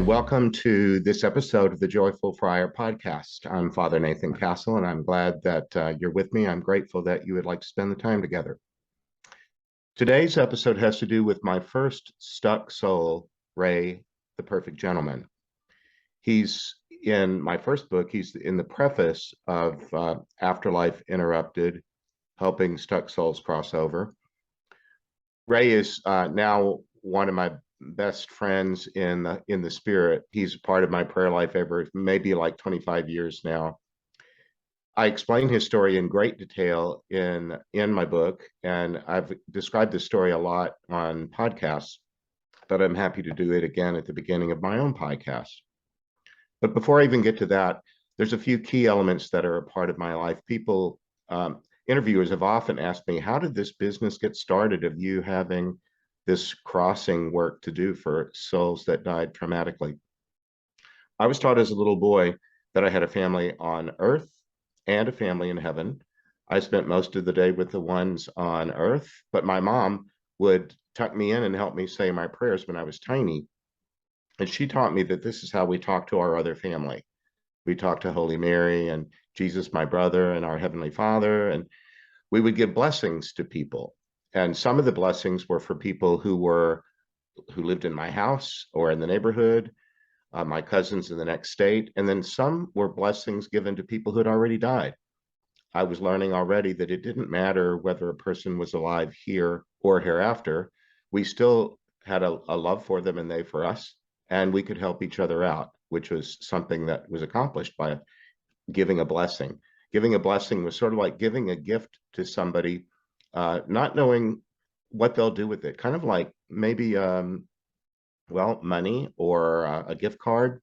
welcome to this episode of the Joyful Friar podcast. I'm Father Nathan Castle, and I'm glad that you're with me. I'm grateful that you would like to spend the time together. Today's episode has to do with my first stuck soul, Ray, the Perfect Gentleman. He's in my first book, he's in the preface of Afterlife Interrupted, Helping Stuck Souls Cross Over. Ray is now one of my best friends in the spirit. He's a part of my prayer life ever, maybe like 25 years now. I explain his story in great detail in my book, and I've described this story a lot on podcasts, but I'm happy to do it again at the beginning of my own podcast. But before I even get to that, there's a few key elements that are a part of my life. People, interviewers have often asked me, how did this business get started of you having this crossing work to do for souls that died traumatically? I was taught as a little boy that I had a family on earth and a family in heaven. I spent most of the day with the ones on earth, but my mom would tuck me in and help me say my prayers when I was tiny. And she taught me that this is how we talk to our other family. We talk to Holy Mary and Jesus, my brother, and our Heavenly Father, and we would give blessings to people. And some of the blessings were for people who lived in my house or in the neighborhood, my cousins in the next state, and then some were blessings given to people who had already died. I was learning already that it didn't matter whether a person was alive here or hereafter. We still had a love for them and they for us, and we could help each other out, which was something that was accomplished by giving a blessing. Giving a blessing was sort of like giving a gift to somebody, not knowing what they'll do with it. Kind of like maybe, money or a gift card.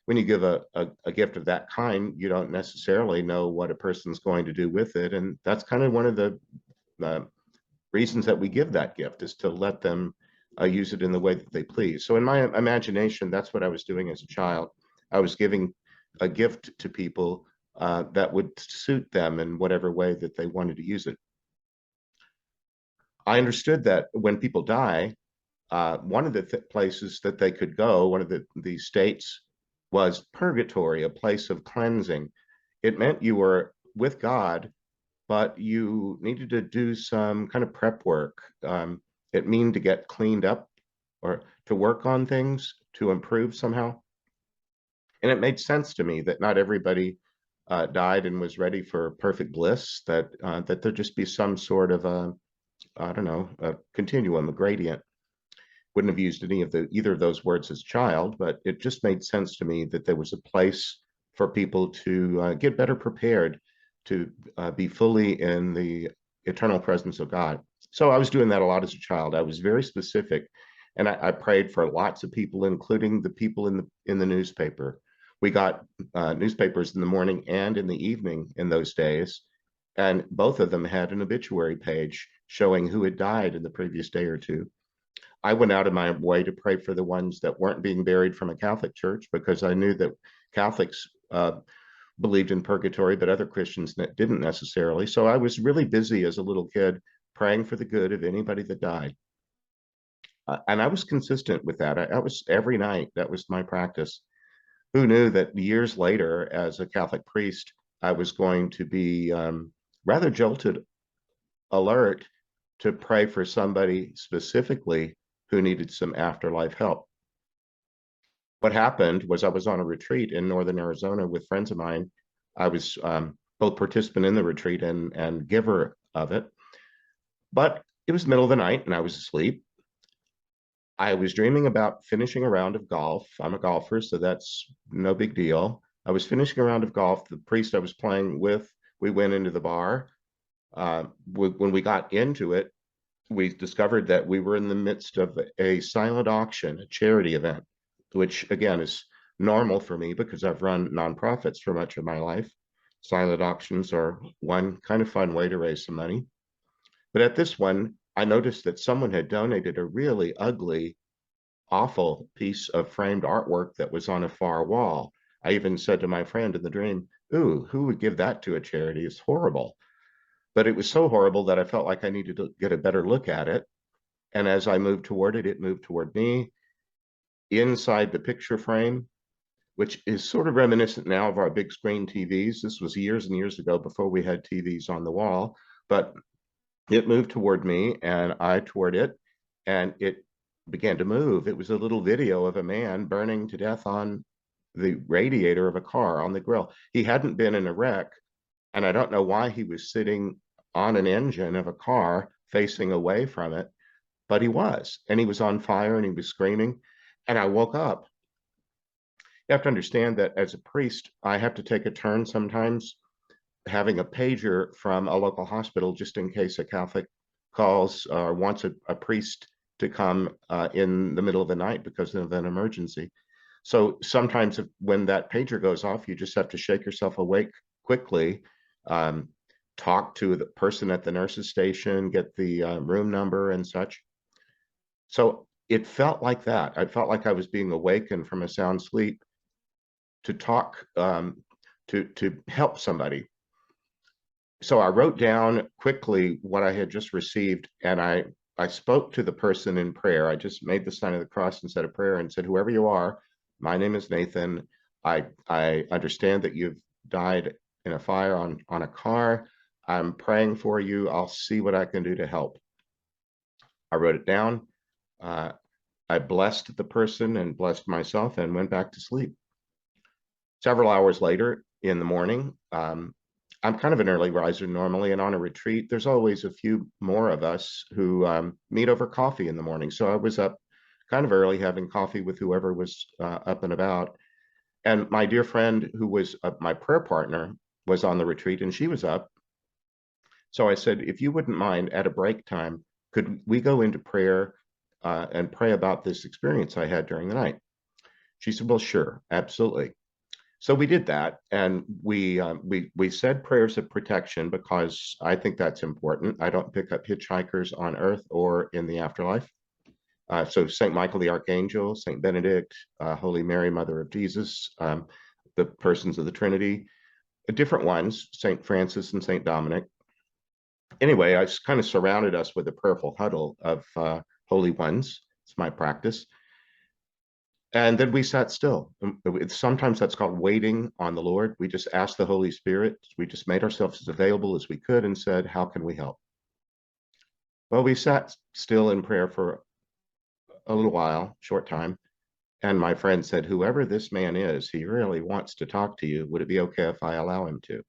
When you give a gift of that kind, you don't necessarily know what a person's going to do with it. And that's kind of one of the reasons that we give that gift, is to let them use it in the way that they please. So in my imagination, that's what I was doing as a child. I was giving a gift to people that would suit them in whatever way that they wanted to use it. I understood that when people die, one of the places that they could go, one of the states, was purgatory, a place of cleansing. It meant you were with God, but you needed to do some kind of prep work. It mean to get cleaned up or to work on things to improve somehow. And it made sense to me that not everybody died and was ready for perfect bliss, that there'd just be some sort of I don't know, a continuum, a gradient. Wouldn't have used either of those words as a child, but it just made sense to me that there was a place for people to get better prepared to be fully in the eternal presence of God. So I was doing that a lot as a child. I was very specific, and I prayed for lots of people, including the people in the newspaper. We got newspapers in the morning and in the evening in those days, and both of them had an obituary page showing who had died in the previous day or two. I went out of my way to pray for the ones that weren't being buried from a Catholic church, because I knew that Catholics believed in purgatory, but other Christians didn't necessarily. So I was really busy as a little kid praying for the good of anybody that died. And I was consistent with that. I was every night, that was my practice. Who knew that years later, as a Catholic priest, I was going to be rather jolted alert to pray for somebody specifically who needed some afterlife help. What happened was I was on a retreat in northern Arizona with friends of mine. I was both participant in the retreat and giver of it, but it was the middle of the night and I was asleep. I was dreaming about finishing a round of golf. I'm a golfer, so that's no big deal. I was finishing a round of golf. The priest I was playing with, we went into the bar. When we got into it, we discovered that we were in the midst of a silent auction, a charity event, which again is normal for me because I've run nonprofits for much of my life. Silent auctions are one kind of fun way to raise some money. But at this one, I noticed that someone had donated a really ugly, awful piece of framed artwork that was on a far wall. I even said to my friend in the dream, "Ooh, who would give that to a charity? It's horrible." But it was so horrible that I felt like I needed to get a better look at it. And as I moved toward it, it moved toward me. inside the picture frame, which is sort of reminiscent now of our big screen TVs. This was years and years ago before we had TVs on the wall, but it moved toward me and I toward it, and it began to move. It was a little video of a man burning to death on the radiator of a car on the grill. He hadn't been in a wreck, and I don't know why he was sitting on an engine of a car facing away from it, but he was, and he was on fire and he was screaming. And I woke up. You have to understand that as a priest, I have to take a turn sometimes having a pager from a local hospital just in case a Catholic calls or wants a priest to come in the middle of the night because of an emergency. So sometimes when that pager goes off, you just have to shake yourself awake quickly, talk to the person at the nurse's station, get the room number and such. So it felt like that. I felt like I was being awakened from a sound sleep to talk, to help somebody. So I wrote down quickly what I had just received, and I spoke to the person in prayer. I just made the sign of the cross and said a prayer and said, whoever you are, my name is Nathan. I understand that you've died in a fire on a car. I'm praying for you. I'll see what I can do to help. I wrote it down. I blessed the person and blessed myself and went back to sleep. Several hours later in the morning, I'm kind of an early riser normally, and on a retreat, there's always a few more of us who meet over coffee in the morning. So I was up kind of early having coffee with whoever was up and about. And my dear friend, who was my prayer partner, was on the retreat, and she was up. So I said, if you wouldn't mind, at a break time, could we go into prayer and pray about this experience I had during the night? She said, well, sure, absolutely. So we did that, and we said prayers of protection because I think that's important. I don't pick up hitchhikers on earth or in the afterlife. So Saint Michael the Archangel, Saint Benedict, Holy Mary, Mother of Jesus, the persons of the Trinity, different ones, Saint Francis and Saint Dominic. Anyway, I kind of surrounded us with a prayerful huddle of holy ones. It's my practice. And then we sat still. Sometimes that's called waiting on the Lord. We just asked the Holy Spirit. We just made ourselves as available as we could and said, how can we help? Well, we sat still in prayer for a little while, short time. And my friend said, whoever this man is, he really wants to talk to you. Would it be okay if I allow him to?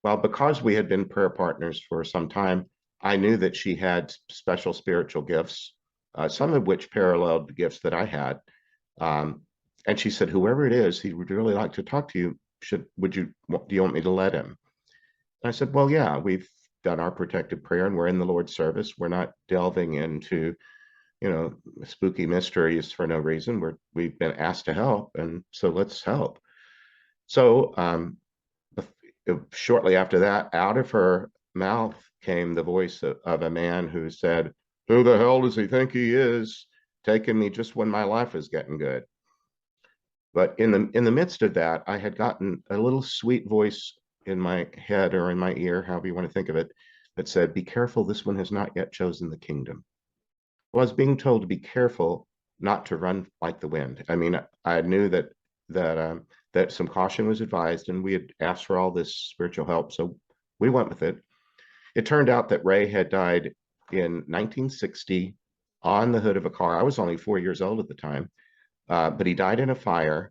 Well, because we had been prayer partners for some time, I knew that she had special spiritual gifts, some of which paralleled the gifts that I had. And she said, whoever it is, he would really like to talk to you. Do you want me to let him? And I said, well, yeah, we've done our protective prayer and we're in the Lord's service. We're not delving into, spooky mysteries for no reason. We've been asked to help, and so let's help. So shortly after that, out of her mouth came the voice of a man who said, who the hell does he think he is, taking me just when my life is getting good? But in the midst of that, I had gotten a little sweet voice in my head or in my ear, however you want to think of it, that said, be careful, this one has not yet chosen the kingdom. Well, I was being told to be careful not to run like the wind. I mean, I knew that some caution was advised, and we had asked for all this spiritual help, so we went with it. It turned out that Ray had died in 1960 on the hood of a car. I was only 4 years old at the time, but he died in a fire.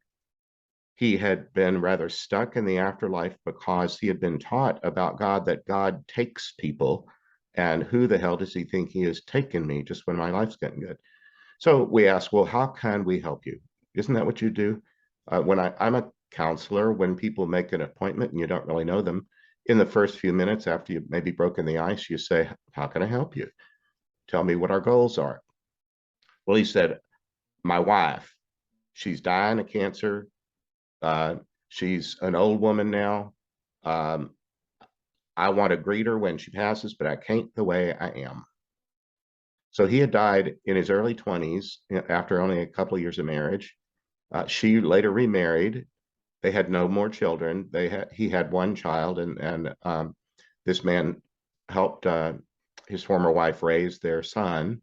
He had been rather stuck in the afterlife because he had been taught about God, that God takes people, and who the hell does he think he is taking me just when my life's getting good? So we asked, well, how can we help you? Isn't that what you do? I'm a counselor, when people make an appointment and you don't really know them, in the first few minutes after you've maybe broken the ice, you say, how can I help you? Tell me what our goals are. Well, he said, my wife, she's dying of cancer. She's an old woman now. I want to greet her when she passes, but I can't the way I am. So he had died in his early 20s after only a couple of years of marriage. She later remarried. They had no more children. He had one child, and this man helped his former wife raise their son,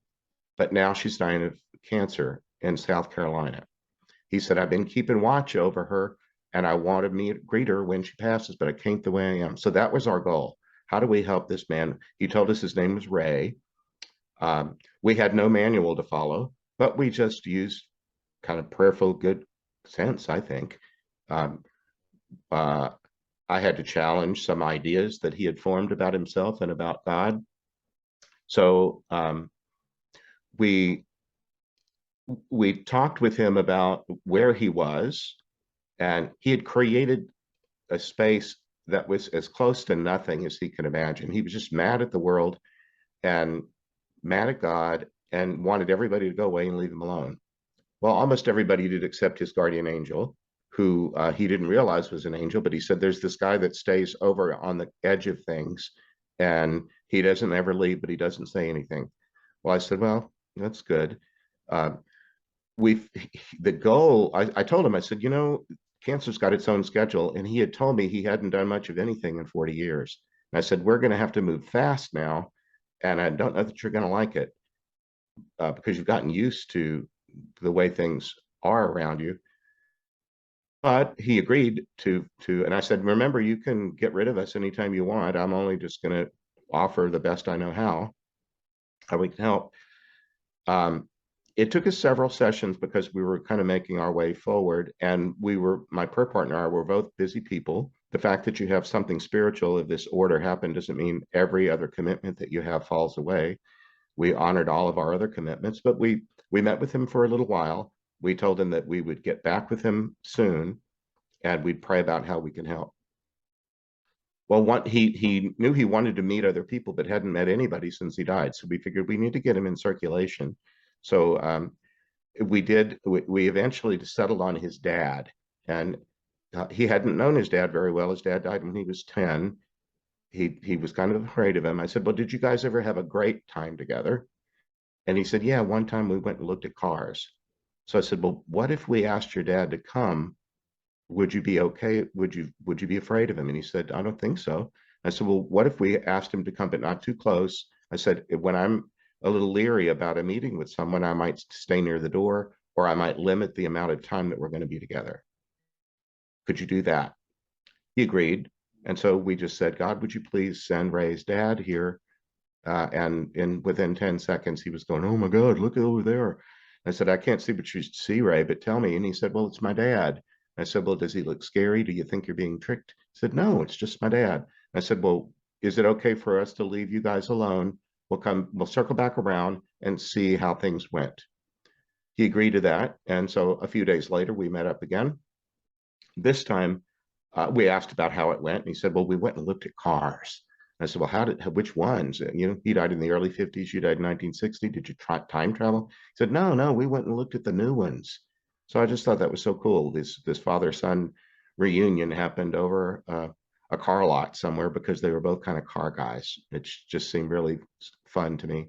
but now she's dying of cancer. in South Carolina. He said, I've been keeping watch over her and I want to greet her when she passes, but I can't the way I am. So that was our goal. How do we help this man? He told us his name was Ray. We had no manual to follow, but we just used kind of prayerful good sense, I think. Um, uh, I had to challenge some ideas that he had formed about himself and about God. So we we talked with him about where he was, and he had created a space that was as close to nothing as he could imagine. He was just mad at the world and mad at God and wanted everybody to go away and leave him alone. Well, almost everybody did except his guardian angel, who he didn't realize was an angel, but he said, there's this guy that stays over on the edge of things and he doesn't ever leave, but he doesn't say anything. Well, I said, well, that's good. Uh, we the goal, I told him, I said, cancer's got its own schedule. And he had told me he hadn't done much of anything in 40 years. And I said, we're going to have to move fast now. And I don't know that you're going to like it because you've gotten used to the way things are around you. But he agreed and I said, remember, you can get rid of us anytime you want. I'm only just going to offer the best I know how we can help. It took us several sessions because we were kind of making our way forward, and my prayer partner and I were both busy people. The fact that you have something spiritual of this order happen doesn't mean every other commitment that you have falls away. We honored all of our other commitments, but we met with him for a little while. We told him that we would get back with him soon, and we'd pray about how we can help. Well, he knew he wanted to meet other people, but hadn't met anybody since he died. So we figured we need to get him in circulation. So we eventually settled on his dad, and he hadn't known his dad very well. His dad died when he was 10. He was kind of afraid of him. I said, well, did you guys ever have a great time together? And he said, yeah, one time we went and looked at cars. So I said, well, what if we asked your dad to come? Would you be okay? Would you be afraid of him? And he said, I don't think so. I said, well, what if we asked him to come, but not too close? I said, when I'm a little leery about a meeting with someone, I might stay near the door, or I might limit the amount of time that we're going to be together. Could you do that? He agreed. And so we just said, God, would you please send Ray's dad here? And within 10 seconds, he was going, oh my God, look over there. I said, I can't see what you see, Ray, but tell me. And he said, well, it's my dad. I said, well, does he look scary? Do you think you're being tricked? He said, no, it's just my dad. I said, well, is it okay for us to leave you guys alone? We'll circle back around and see how things went. He agreed to that. And so a few days later, we met up again. This time, we asked about how it went. And he said, well, we went and looked at cars. I said, well, which ones? He died in the early 50s. You died in 1960. Did you try time travel? He said, no, we went and looked at the new ones. So I just thought that was so cool. This father-son reunion happened over a car lot somewhere because they were both kind of car guys. It just seemed really fun to me.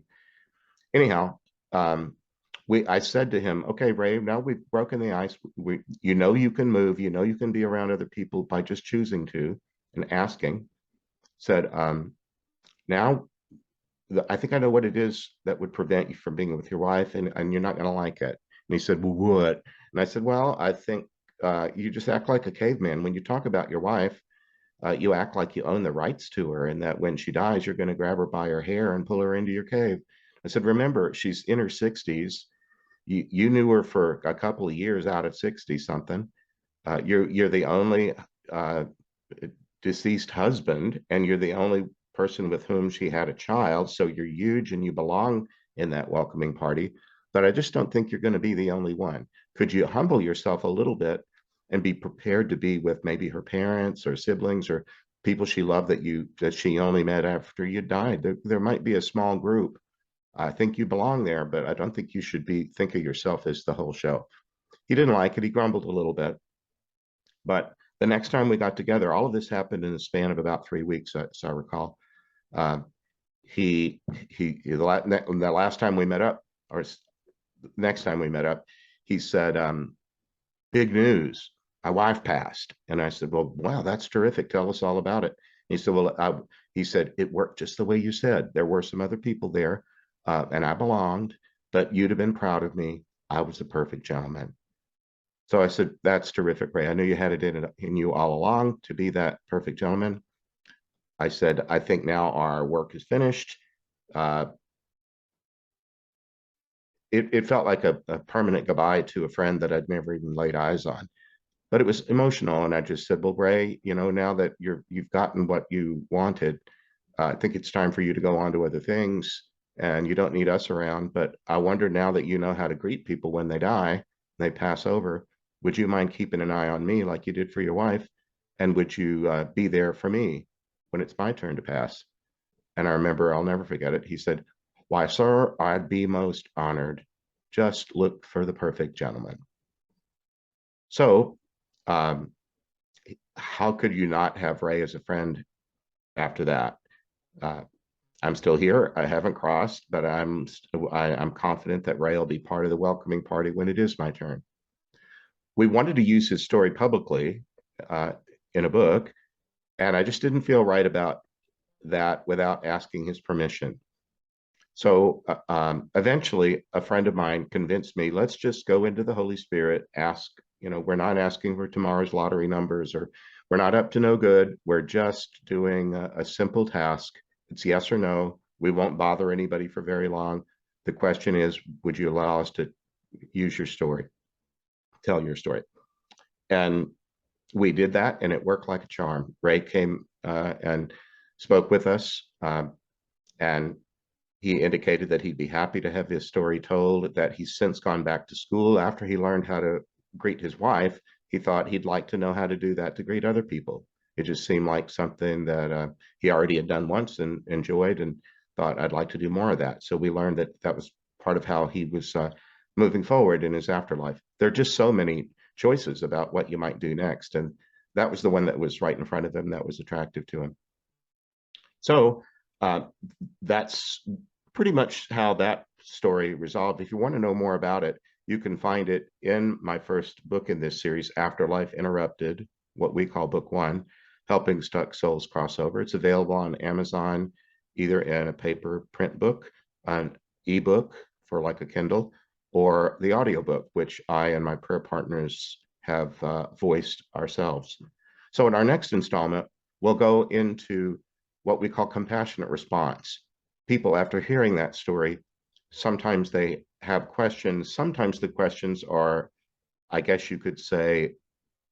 Anyhow, I said to him, okay, Ray, now we've broken the ice. You can move, you can be around other people by just choosing to and asking. Said, now I think I know what it is that would prevent you from being with your wife, and you're not going to like it. And he said, well, what? And I said, well, I think you just act like a caveman. When you talk about your wife, you act like you own the rights to her, and that when she dies, you're going to grab her by her hair and pull her into your cave. I said, remember, she's in her 60s. You knew her for a couple of years out of 60 something. You're the only deceased husband, and you're the only person with whom she had a child. So you're huge and you belong in that welcoming party. But I just don't think you're going to be the only one. Could you humble yourself a little bit and be prepared to be with maybe her parents or siblings or people she loved that she only met after you died? There might be a small group. I think you belong there, but I don't think you should think of yourself as the whole show. He didn't like it. He grumbled a little bit. But the next time we got together, all of this happened in the span of about 3 weeks, as I recall. The last time we met up, or next time we met up, he said, big news, my wife passed. And I said, well, wow, that's terrific. Tell us all about it. And he said, well, he said, it worked just the way you said. There were some other people there, and I belonged, but you'd have been proud of me. I was the perfect gentleman. So I said, that's terrific, Ray. I knew you had it in you all along to be that perfect gentleman. I said, I think now our work is finished. Uh, it felt like a permanent goodbye to a friend that I'd never even laid eyes on. But it was emotional, and I just said, well, Ray, now that you've gotten what you wanted, I think it's time for you to go on to other things, and you don't need us around. But I wonder, now that you know how to greet people when they die, they pass over, would you mind keeping an eye on me like you did for your wife? And would you be there for me when it's my turn to pass? And I remember, I'll never forget it. He said, why, sir, I'd be most honored. Just look for the perfect gentleman. So, how could you not have Ray as a friend after that? Uh, I'm still here. I haven't crossed, but I'm confident that Ray will be part of the welcoming party when it is my turn. We wanted to use his story publicly in a book, and I just didn't feel right about that without asking his permission. So eventually, a friend of mine convinced me, let's just go into the Holy Spirit, ask, we're not asking for tomorrow's lottery numbers, or we're not up to no good. We're just doing a simple task. It's yes or no. We won't bother anybody for very long. The question is, would you allow us to use your story, tell your story? And we did that, and it worked like a charm. Ray came and spoke with us, and he indicated that he'd be happy to have his story told, that he's since gone back to school after he learned how to greet his wife. He thought he'd like to know how to do that to greet other people. It just seemed like something that he already had done once and enjoyed, and thought, I'd like to do more of that. So we learned that that was part of how he was moving forward in his afterlife. There are just so many choices about what you might do next. And that was the one that was right in front of him that was attractive to him. So that's pretty much how that story resolved. If you want to know more about it, you can find it in my first book in this series, Afterlife Interrupted, what we call book one, Helping Stuck Souls Crossover. It's available on Amazon, either in a paper print book, an ebook for like a Kindle, or the audiobook, which I and my prayer partners have voiced ourselves. So in our next installment, we'll go into what we call compassionate response. People, after hearing that story, sometimes they have questions. Sometimes the questions are, I guess you could say,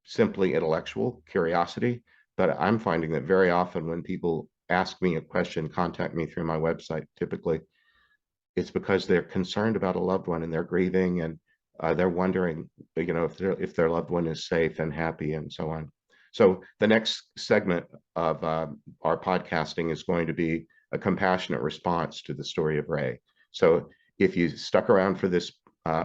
simply intellectual curiosity. But I'm finding that very often when people ask me a question, contact me through my website, typically, it's because they're concerned about a loved one and they're grieving, and they're wondering, if their loved one is safe and happy and so on. So the next segment of our podcasting is going to be a compassionate response to the story of Ray. So if you stuck around for this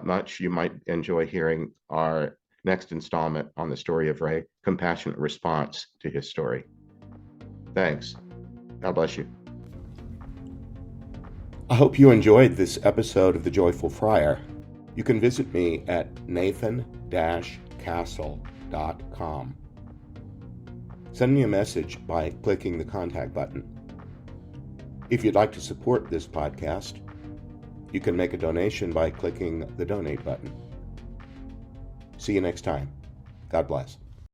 much, you might enjoy hearing our next installment on the story of Ray, compassionate response to his story. Thanks. God bless you. I hope you enjoyed this episode of The Joyful Friar. You can visit me at nathan-castle.com. Send me a message by clicking the contact button. If you'd like to support this podcast, you can make a donation by clicking the donate button. See you next time. God bless.